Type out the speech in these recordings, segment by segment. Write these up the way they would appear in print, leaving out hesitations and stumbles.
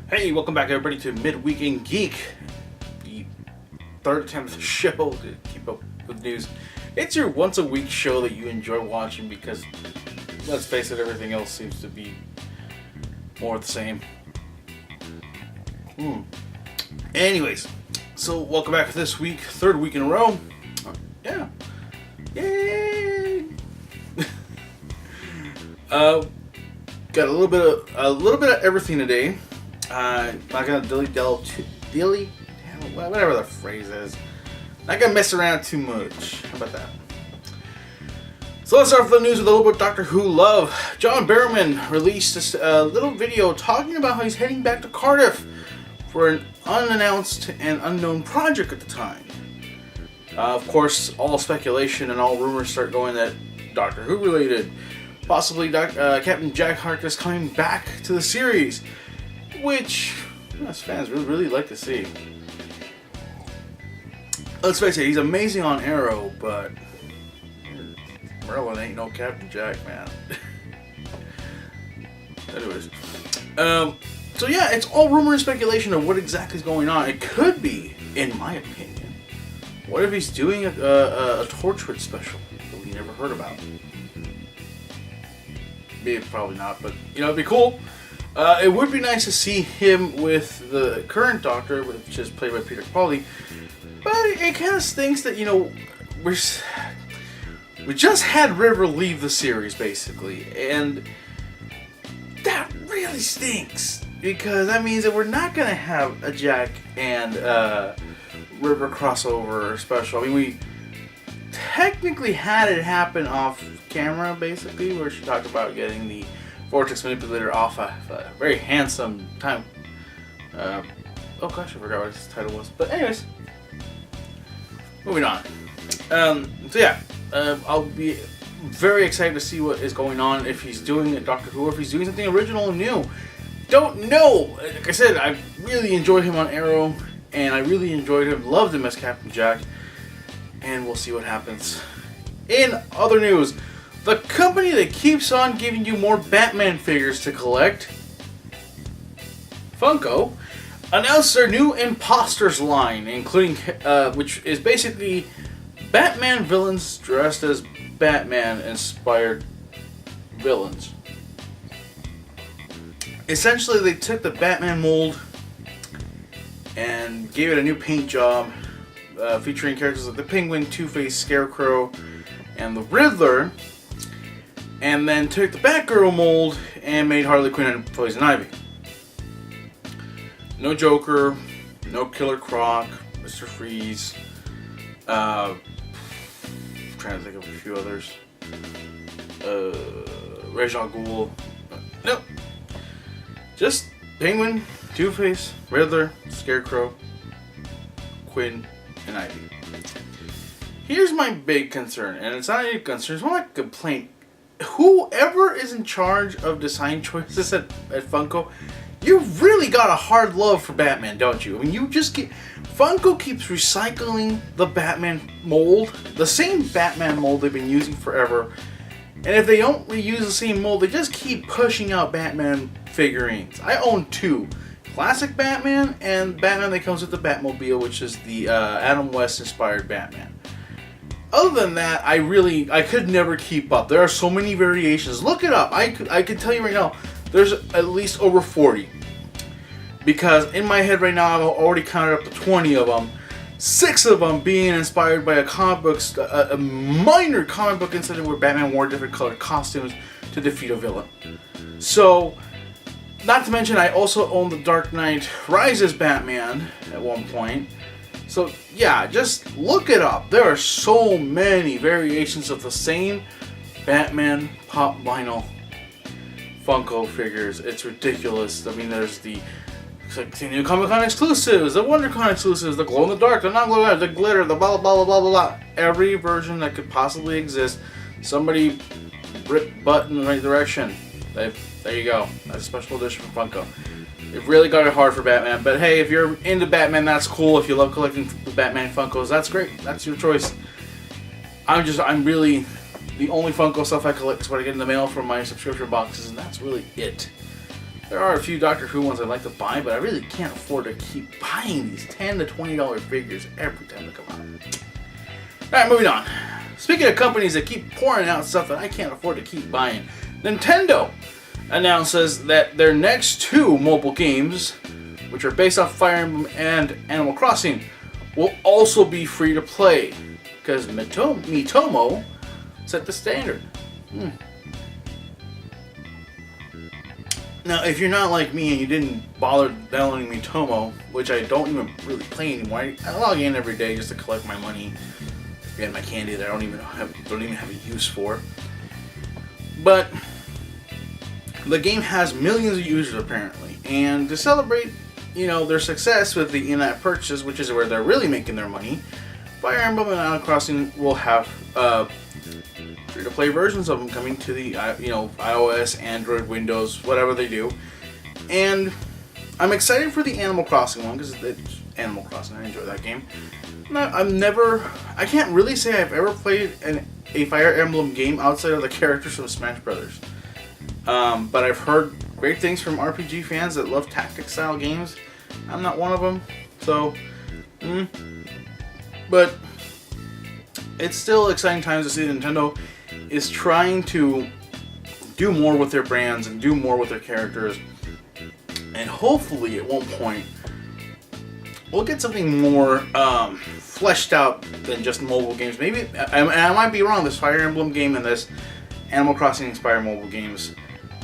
Hey, welcome back everybody to Midweek in Geek, the third attempt at the show to keep up with news. It's your once a week show that you enjoy watching because, let's face it, everything else seems to be more of the same. Anyways, so welcome back for this week, third week in a row. Yeah. Yay! Got a little bit of everything today. Not gonna whatever the phrase is. Not gonna mess around too much. How about that? So let's start with the news with a little bit of Doctor Who love. John Barrowman released a little video talking about how he's heading back to Cardiff for an unannounced and unknown project at the time. Of course, all speculation and all rumors start going that Doctor Who related. Possibly Captain Jack Harkness coming back to the series, which us fans really like to see. Let's face it, he's amazing on Arrow, but Merlin ain't no Captain Jack, man. Anyways, so yeah, it's all rumor and speculation of what exactly is going on. It could be, in my opinion, what if he's doing a Torchwood special that we never heard about? Maybe, probably not, but you know, it'd be cool. It would be nice to see him with the current Doctor, which is played by Peter Capaldi. But it kind of stinks that, you know, we just had River leave the series, basically. And that really stinks. Because that means that we're not going to have a Jack and River crossover special. I mean, we technically had it happen off camera, basically, where she talked about getting the Vortex Manipulator off a very handsome time. Oh gosh, I forgot what his title was. But anyways, moving on. So yeah, I'll be very excited to see what is going on, if he's doing a Doctor Who, or if he's doing something original and new. Don't know. Like I said, I really enjoyed him on Arrow, and I really enjoyed him, loved him as Captain Jack, and we'll see what happens. In other news, the company that keeps on giving you more Batman figures to collect, Funko, announced their new Imposters line, including which is basically Batman villains dressed as Batman-inspired villains. Essentially, they took the Batman mold and gave it a new paint job, featuring characters like the Penguin, Two-Face, Scarecrow, and the Riddler. And then took the Batgirl mold and made Harley Quinn and Poison Ivy. No Joker, no Killer Croc, Mr. Freeze. I'm trying to think of a few others. Ra's al Ghul. Nope. Just Penguin, Two-Face, Riddler, Scarecrow, Quinn, and Ivy. Here's my big concern, and it's not a concern, it's more like a complaint. Whoever is in charge of design choices at Funko, you really got a hard love for Batman, don't you? I mean, Funko keeps recycling the Batman mold, the same Batman mold they've been using forever. And if they don't reuse the same mold, they just keep pushing out Batman figurines. I own two. Classic Batman and Batman that comes with the Batmobile, which is the Adam West inspired Batman. Other than that, I could never keep up. There are so many variations. Look it up. I can tell you right now, there's at least over 40. Because in my head right now, I've already counted up to 20 of them. 6 of them being inspired by a minor comic book incident where Batman wore different colored costumes to defeat a villain. So, not to mention, I also own the Dark Knight Rises Batman at one point. So yeah, just look it up. There are so many variations of the same Batman pop vinyl Funko figures. It's ridiculous. I mean, there's the new Comic Con exclusives, the WonderCon exclusives, the glow in the dark, the non glow in the dark, the glitter, the blah blah blah blah blah blah. Every version that could possibly exist. Somebody rip butt in the right direction. There you go. That's a special edition from Funko. It really got it hard for Batman, but hey, if you're into Batman, that's cool. If you love collecting the Batman Funkos, that's great. That's your choice. I'm really, the only Funko stuff I collect is what I get in the mail from my subscription boxes, and that's really it. There are a few Doctor Who ones I'd like to buy, but I really can't afford to keep buying these $10 to $20 figures every time they come out. Alright, moving on. Speaking of companies that keep pouring out stuff that I can't afford to keep buying, Nintendo announces that their next 2 mobile games, which are based off Fire Emblem and Animal Crossing, will also be free to play, because Miitomo set the standard. Now, if you're not like me and you didn't bother downloading Miitomo, which I don't even really play anymore, I log in every day just to collect my money and my candy that I don't even have a use for. But the game has millions of users apparently, and to celebrate, their success with the in-app purchases, which is where they're really making their money, Fire Emblem and Animal Crossing will have free-to-play versions of them coming to the iOS, Android, Windows, whatever they do. And I'm excited for the Animal Crossing one because it's Animal Crossing. I enjoy that game. I can't really say I've ever played a Fire Emblem game outside of the characters from Smash Brothers. But I've heard great things from RPG fans that love tactic style games. I'm not one of them, so but it's still exciting times to see that Nintendo is trying to do more with their brands and do more with their characters, and hopefully at one point we'll get something more fleshed out than just mobile games. Maybe I might be wrong. This Fire Emblem game and this Animal Crossing inspired mobile games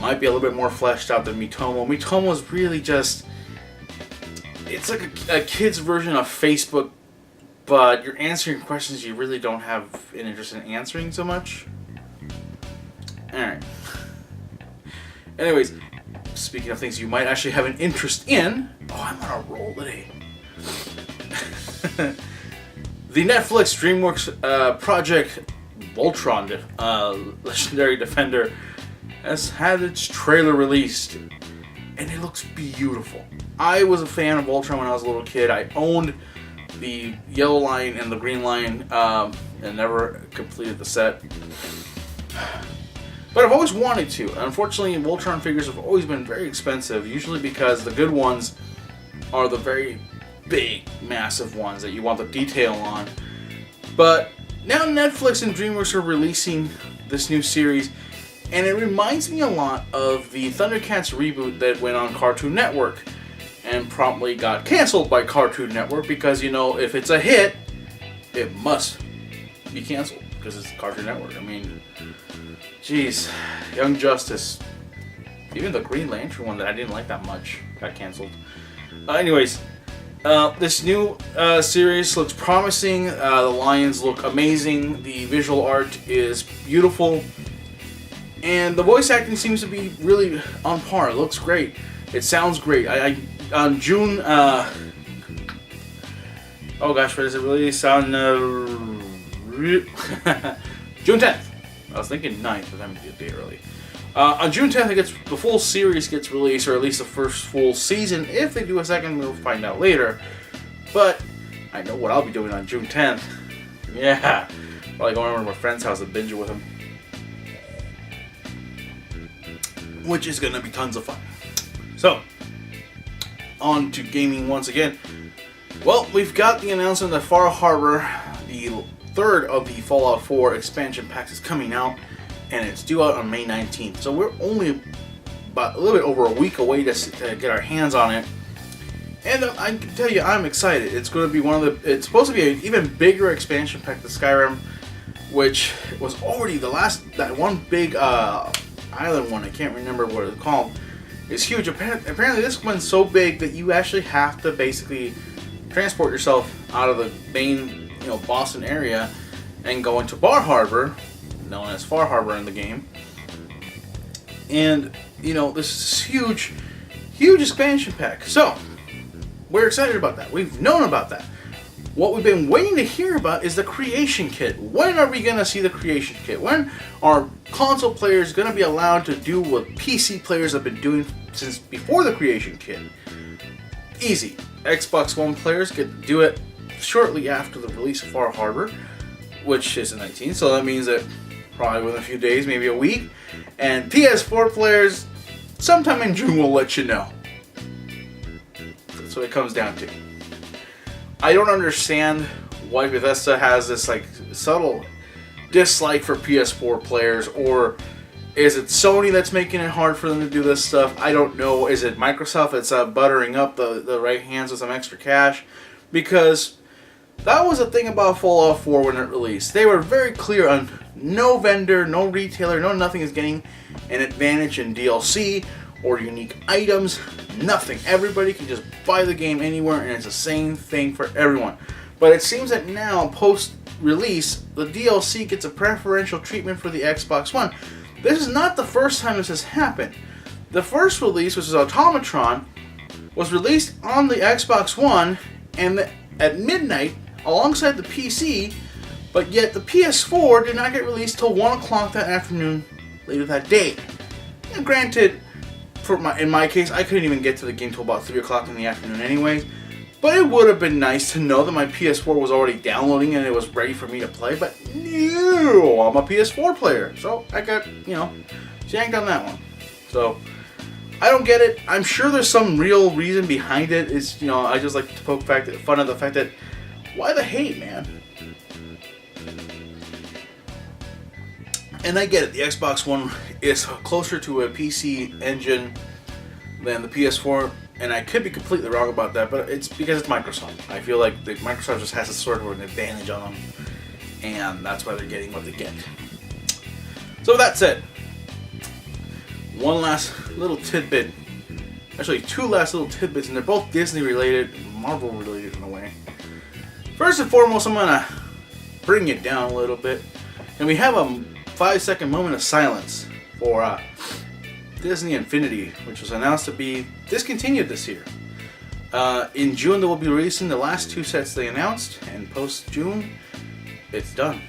might be a little bit more fleshed out than Miitomo. Miitomo is really just, it's like a kid's version of Facebook, but you're answering questions you really don't have an interest in answering so much. Alright. Anyways, speaking of things you might actually have an interest in, I'm on a roll today. The Netflix DreamWorks project Voltron, Legendary Defender, has had its trailer released, and it looks beautiful. I was a fan of Voltron when I was a little kid. I owned the yellow line and the green line, and never completed the set. But I've always wanted to. Unfortunately, Voltron figures have always been very expensive, usually because the good ones are the very big, massive ones that you want the detail on. But now Netflix and DreamWorks are releasing this new series, and it reminds me a lot of the Thundercats reboot that went on Cartoon Network and promptly got canceled by Cartoon Network because, if it's a hit, it must be canceled because it's Cartoon Network. I mean, jeez, Young Justice, even the Green Lantern one that I didn't like that much got canceled. Anyways, this new series looks promising. The lions look amazing. The visual art is beautiful. And the voice acting seems to be really on par. It looks great. It sounds great. On June... oh gosh, what does it release? On June 10th. I was thinking 9th, but that might be a day early. On June 10th, the full series gets released, or at least the first full season. If they do a second, we'll find out later. But I know what I'll be doing on June 10th. Yeah, probably going over to my friend's house and binge it with him, which is going to be tons of fun. So, on to gaming once again. Well, we've got the announcement that Far Harbor, the third of the Fallout 4 expansion packs, is coming out, and it's due out on May 19th. So we're only about a little bit over a week away to get our hands on it. And I can tell you, I'm excited. It's going to be it's supposed to be an even bigger expansion pack than Skyrim, which was already that one big island one, I can't remember what it's called, is huge. Apparently this one's so big that you actually have to basically transport yourself out of the main, Boston area and go into Bar Harbor, known as Far Harbor in the game. And, this is huge expansion pack. So, we're excited about that. We've known about that. What we've been waiting to hear about is the creation kit. When are we going to see the creation kit? When are console players going to be allowed to do what PC players have been doing since before the creation kit? Easy. Xbox One players get to do it shortly after the release of Far Harbor, which is the 19th, so that means that probably within a few days, maybe a week. And PS4 players, sometime in June we'll let you know. That's what it comes down to. I don't understand why Bethesda has this like subtle dislike for PS4 players, or is it Sony that's making it hard for them to do this stuff? I don't know. Is it Microsoft that's buttering up the right hands with some extra cash? Because that was the thing about Fallout 4 when it released. They were very clear on no vendor, no retailer, no nothing is getting an advantage in DLC or unique items. Nothing. Everybody can just buy the game anywhere, and it's the same thing for everyone. But it seems that now, post-release, the DLC gets a preferential treatment for the Xbox One. This is not the first time this has happened. The first release, which is Automatron, was released on the Xbox One and at midnight alongside the PC, but yet the PS4 did not get released till 1 o'clock that afternoon later that day. And granted, in my case, I couldn't even get to the game till about 3 o'clock in the afternoon anyway, but it would have been nice to know that my PS4 was already downloading and it was ready for me to play, but no, I'm a PS4 player, so I got, shanked on that one. So, I don't get it. I'm sure there's some real reason behind it. It's, I just like to poke fun of the fact that, why the hate, man? And I get it. The Xbox One is closer to a PC engine than the PS4, and I could be completely wrong about that, but it's because it's Microsoft. I feel like Microsoft just has a sort of an advantage on them, and that's why they're getting what they get. So with that said, one last little tidbit. Actually, two last little tidbits, and they're both Disney related, Marvel related in a way. First and foremost, I'm gonna bring it down a little bit, and we have a 5-second moment of silence for Disney Infinity, which was announced to be discontinued this year. In June, they will be releasing the last 2 sets they announced, and post-June, it's done.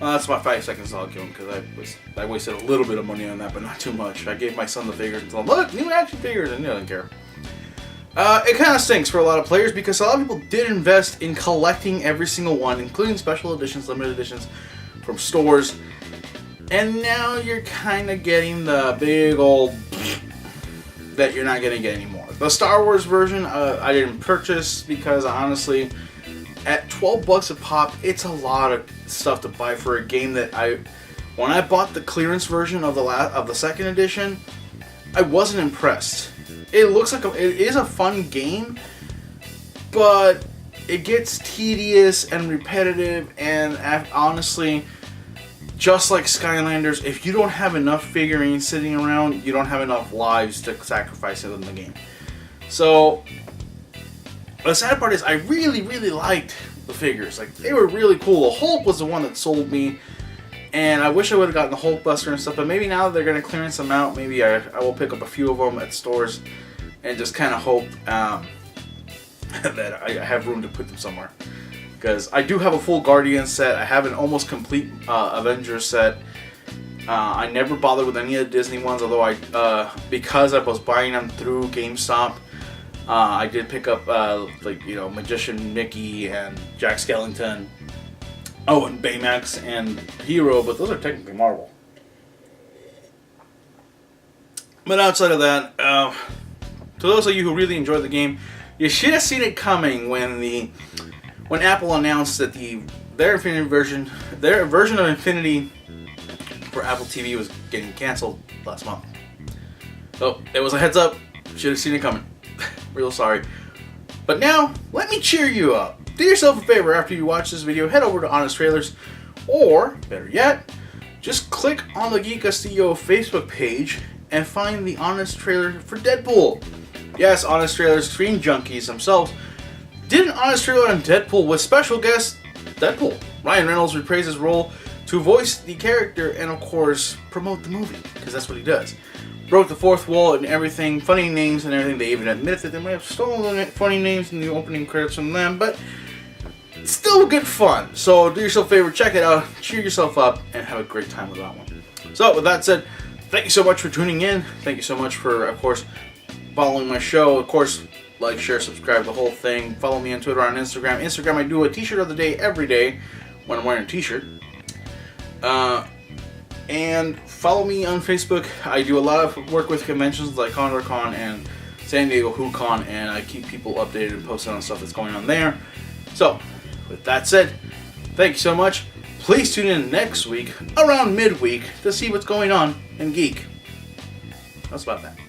Well, that's my 5 seconds I'll give them, because I wasted a little bit of money on that, but not too much. I gave my son the figures and told him, look, new action figures, and he doesn't care. It kind of stinks for a lot of players, because a lot of people did invest in collecting every single one, including special editions, limited editions from stores, and now you're kind of getting the big old that you're not going to get anymore. The Star Wars version, I didn't purchase because honestly, at $12 a pop, it's a lot of stuff to buy for a game that when I bought the clearance version of the second edition, I wasn't impressed. It looks like it is a fun game, but it gets tedious and repetitive, and honestly, just like Skylanders, if you don't have enough figurines sitting around, you don't have enough lives to sacrifice in the game. So the sad part is I really, really liked the figures. Like, they were really cool. The Hulk was the one that sold me, and I wish I would have gotten the Hulk Buster and stuff, but maybe now that they're going to clearance them out, maybe I will pick up a few of them at stores and just kind of hope that I have room to put them somewhere. Because I do have a full Guardian set. I have an almost complete Avengers set. I never bothered with any of the Disney ones, although because I was buying them through GameStop, I did pick up Magician Mickey and Jack Skellington. Oh, and Baymax and Hero, but those are technically Marvel. But outside of that, to those of you who really enjoyed the game, you should have seen it coming when Apple announced that their version of Infinity for Apple TV was getting canceled last month. So it was a heads up. Should have seen it coming. Real sorry. But now, let me cheer you up. Do yourself a favor after you watch this video. Head over to Honest Trailers, or better yet, just click on the Geek Castillo Facebook page and find the Honest Trailer for Deadpool. Yes, Honest Trailers, Screen Junkies themselves did an honest trailer on Deadpool with special guest Deadpool. Ryan Reynolds reprised his role to voice the character and, of course, promote the movie, because that's what he does. Broke the fourth wall and everything, funny names and everything. They even admitted that they might have stolen funny names in the opening credits from them, but it's still good fun. So do yourself a favor, check it out, cheer yourself up, and have a great time with that one. So with that said, thank you so much for tuning in. Thank you so much for, of course, following my show. Of course, like, share, subscribe, the whole thing. Follow me on Twitter, on Instagram. Instagram, I do a t-shirt of the day every day when I'm wearing a t-shirt. And follow me on Facebook. I do a lot of work with conventions like CondoreCon and San Diego WhoCon, and I keep people updated and posted on stuff that's going on there. So, with that said, thank you so much. Please tune in next week, around midweek, to see what's going on in Geek. That's about that.